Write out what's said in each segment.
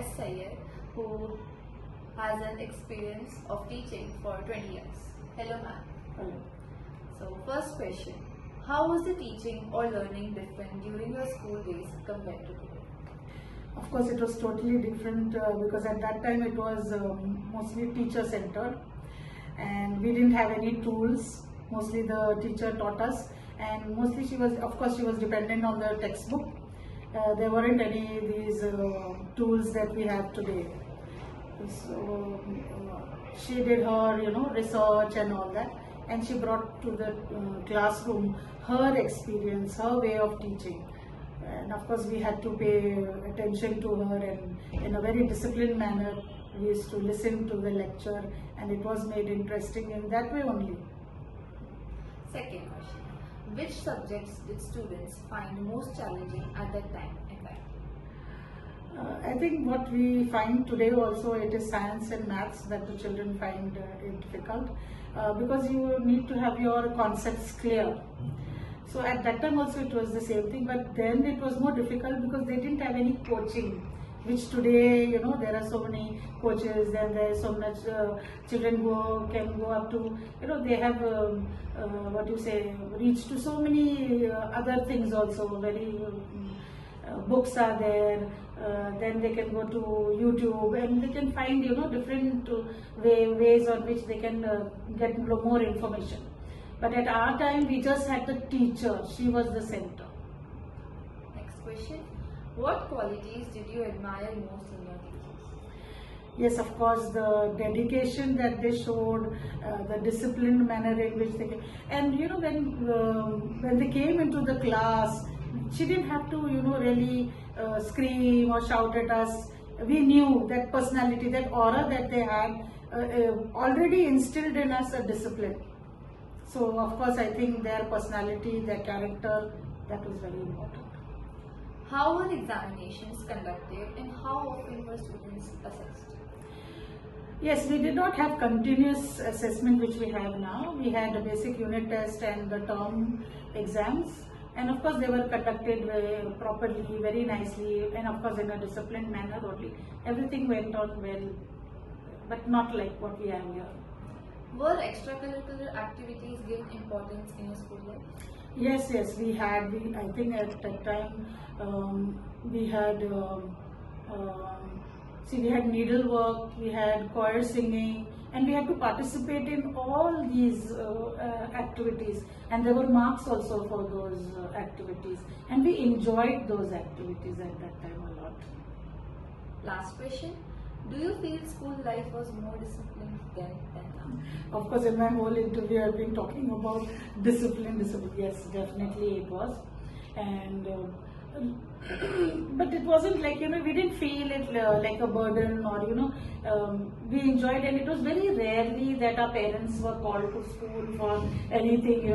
S. Syed, who has an experience of teaching for 20 years. Hello ma'am. Hello. So first question, how was the teaching or learning different during your school days compared to today? Of course, it was totally different because at that time it was mostly teacher centered, and we didn't have any tools. Mostly the teacher taught us, and mostly she was dependent on the textbook. There weren't any these tools that we have today. So she did her research and all that, and she brought to the classroom her experience, her way of teaching. And of course we had to pay attention to her, and in a very disciplined manner we used to listen to the lecture, and it was made interesting in that way only. Second question, which subjects did students find most challenging at that time and why? I think what we find today also, it is science and maths that the children find difficult because you need to have your concepts clear. So at that time also it was the same thing, but then it was more difficult because they didn't have any coaching, which today there are so many coaches, and there is so much children who can go up to they have reach to so many other things also. Very books are there. Then they can go to YouTube and they can find different ways on which they can get more information. But at our time we just had the teacher; she was the center. Next question, what qualities did you admire most in your teachers? Yes, of course, the dedication that they showed, the disciplined manner in which they came. And when they came into the class, she didn't have to really scream or shout at us. We knew that personality, that aura that they had already instilled in us a discipline. So of course I think their personality, their character, that was very important. How were examinations conducted and how often were students assessed? Yes, we did not have continuous assessment which we have now. We had a basic unit test and the term exams, and of course they were conducted very properly, very nicely, and of course in a disciplined manner only. Everything went on well, but not like what we have here. Were extracurricular activities given importance in your school life? Yes, we had. I think at that time we had. We had needlework, we had choir singing, and we had to participate in all these activities. And there were marks also for those activities, and we enjoyed those activities at that time a lot. Last question. Do you feel school life was more disciplined then than now? Of course, in my whole interview, I've been talking about discipline. Yes, definitely it was. And but it wasn't like, we didn't feel it like a burden, or, we enjoyed, and it was very rarely that our parents were called to school for anything,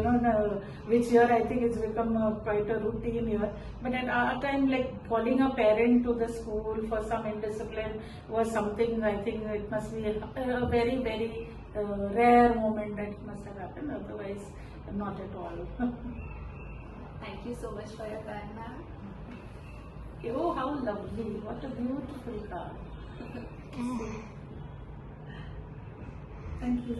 which here I think it's become quite a routine here. But at our time, like calling a parent to the school for some indiscipline was something, I think it must be a very, very rare moment that must have happened, otherwise not at all. Thank you so much for your time, ma'am. Oh, how lovely. What a beautiful car. Thank you.